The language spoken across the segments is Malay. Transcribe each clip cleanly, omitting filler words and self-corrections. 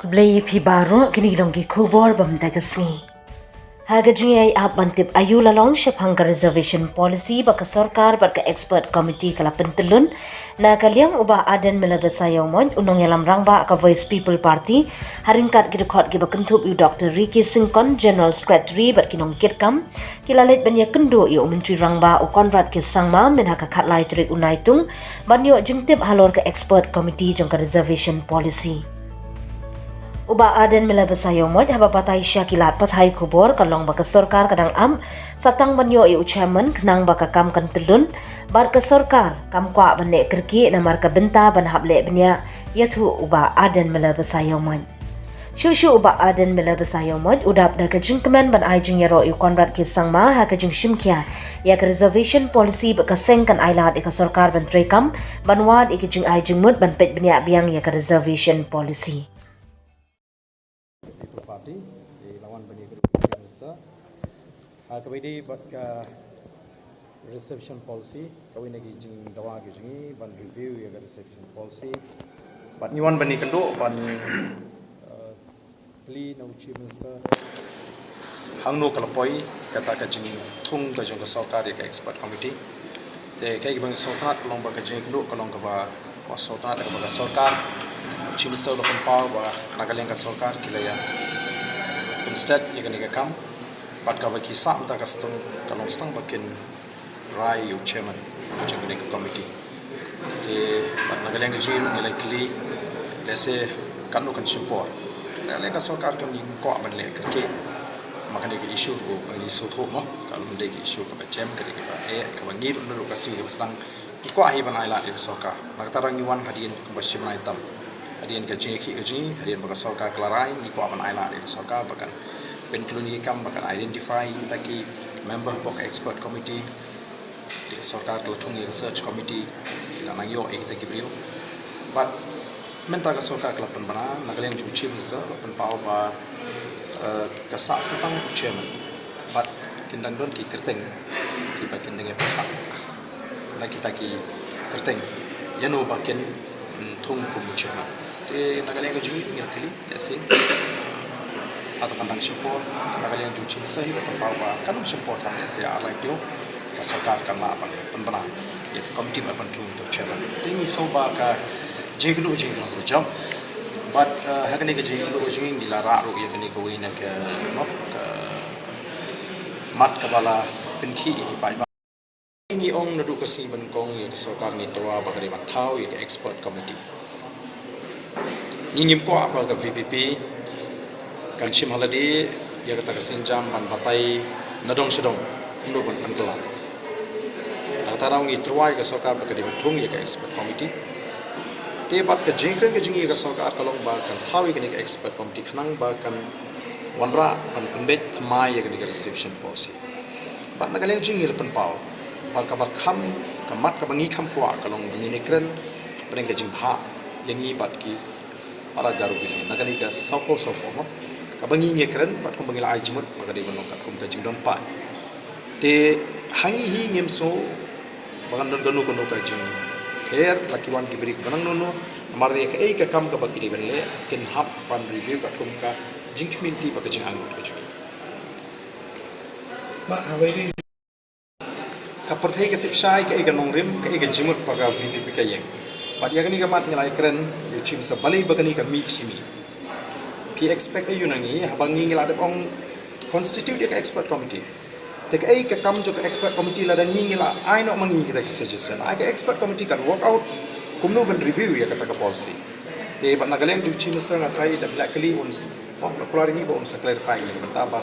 Blay pibaro kinilonggi kubor bamdagasni. Hagajing ay abantip ayula long hangga reservation policy baka sorkar baka expert committee kala pentelun na kaliang uba adan melabasayong mon unong yalam rangba ka voice people party haringkat gidukot giba kentup yu Dr. Ricky Singkon General Secretary bat kinong kirkam kilalit banya kendo yu menteri rangba u konrad ke sangma men hakakat lai turik unaitung banyo jengtip halor ka expert committee jong ka reservation policy. Uba adan melabasayong mod haba patay siya kilat patay kubor kalong baka sorkar kadang satang banyo yu chairman kenang baka kam kan telun bar ka sorkar kam kwa bane kerki na marka benta ban hable benya yatu uba adan melabasayong mod. Shushu uba adan melabasayong mod udap da kajing kemen ban ajing yaro yu konrad ke sangma ha kajing shimkia ya ka reservation policy baka sengkan ailat ika sorkar ban trekam banwad ikajing ajing mud ban pet benya biang ya ka reservation policy. Party di lawan bani kerja kawai buat reception policy kawai lagi jing dawa jing ban review ya reception policy but niwan bani kendo ban beli no chief minister hangno kalapoi kata ka jing thung ka jong ka sarkar ya expert committee te kai bang sarkar long ba ka jing kendo kalong ka ba sarkar ka ba sarkar chief minister lokon power ba nagaleng ka sarkar kilaya instead you can come but cover kisah kita custom kalau stang bakin rai you chairman jadi committee jadi but nagaleng gym nilai kli lese kanu kan support nilai ka sarkar kan ko aman le kerke makanya ke isu ko bagi isu tu mo kalau mende ke isu ka jam ke ba ka bangir undur ka sing stang ko ahi ban aila ke sarkar nagtarang yuan hadin ko basim na itam hadian ka jeki hadian baka sarkar kelarai ni ko aman aila ke sarkar bahkan penkeluni kam bahkan identify taki member of expert committee di sarkar kelutungi research committee la nangyo ek taki brio but menta ka sarkar kelapan bana nagaleng juchi bisa pen pau ba ka satang chairman but kindang don ki kerteng ki bakin dengan pihak lagi taki kerteng yano bakin thung kum chairman di nagaleng juchi ngakali yasin atau kandang support nagaleng juchi sahi betul bawa kan support hanya saya alai dia sarkar karena apa penbana ya komiti berbantu untuk chairman ini soba ka jiglu jam but hakani ke jiglu jing dilarang ru ya kini ko ina ke no mat kabala penki ini pai ini ong nadu kasi benkong ya sarkar ni toa bagari mathau ya expert committee ingin ko apa ke VPP kan sim haladi ya kata kesenjam ban batai nadong sedong kuno ban angkela tarang ngi truai ke sarkar ba kadi thung ya ke expert committee te bat ke jingkren ke jingi ke sarkar kalong ba kan thawi ke ni expert committee khanang ba kan wanra ban pendek thmai ya ke ni reception policy bat nagaleng jingi pen pau ba ka ba kham kamat ka bangi kham kwa kalong ni kren preng ke jing bha yangi bat ki para garu ke nagali ka sopo mo kabangi ngekren bat kum bangila ajimut magadi banongkat kum ka jingdon pa te hangi hi ngemso bagan don ganu kono ka jing her lakiwan ki beri kanang nono marne ka ka kam ka bakiri benle ken hap pan review ka kum ka jing community ba ka jing angut ka jing ba awai ka perthai ka tipsai ka nong rim ka jimut pa ka VPP ka yeng bat yagani ka mat ngelai kren yu chim sa balai bagani ka mi simi pi expect ayu nangi habangi ngila de ong constitute ka expert committee te ka ka kam jo ka expert committee la da ngila ai no mangi kita suggestion ai ka expert committee kan work out kumno ban review ya kata ka policy te ban nagaleng ju chi masa ngatai da blackly ons oh popular ni bo ons clarify ni betaba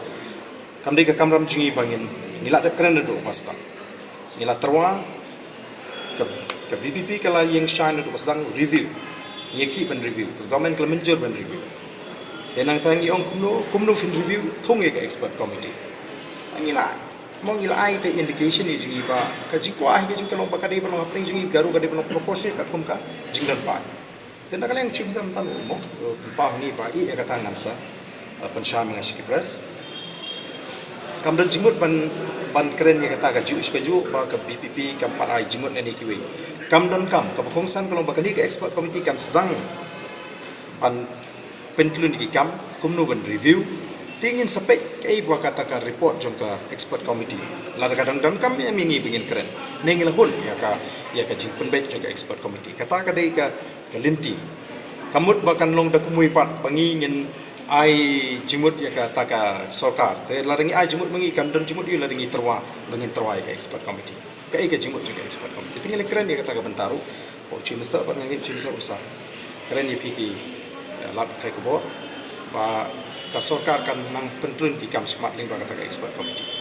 kam de ka kamram jingi bangin ngila de kren do pasta ngila terwa ka BPP kala yang shine do pasang review yeki ban review government kala menjur ban review enang tangi ong kumno fin review thong ek expert committee angila mong ila ai te indication ni jingi ba ka jingkwa hi jing kalong bakade balong apring jingi garu gade balong proposal kat kum ka jingdan pa tena kaleng chiksam tan mo pa ni ba I ka tangan sa pansham nga sikipres kamdan jingmut ban keren ya kata ka ju ba ka BPP kam pa ai jingmut ni kiwi kamdan kam ka kongsan kalong bakade ka expert committee kan sedang pan pentelun di kam kumnu ban review tingin sampai kai buat katakan report jongka expert committee lar kadang-kadang kami yang mingi bingin keren nengil hul ya ka jing penbaik jongka expert committee kata kadai ka linti kamut bahkan long dak kumui pat pangingin ai jimut ya kata ka sorkar te laringi ai jimut mengi kan dan jimut yu laringi terwa bangin terwa ka expert committee kai ka jimut jongka expert committee tingil keren ya kata ka bentaru oh cimesta pat ngin cimesta besar keren ni piki lat thai ko ba ka sorkar kan nang pentrun di kam smart ling ba kata ka expert committee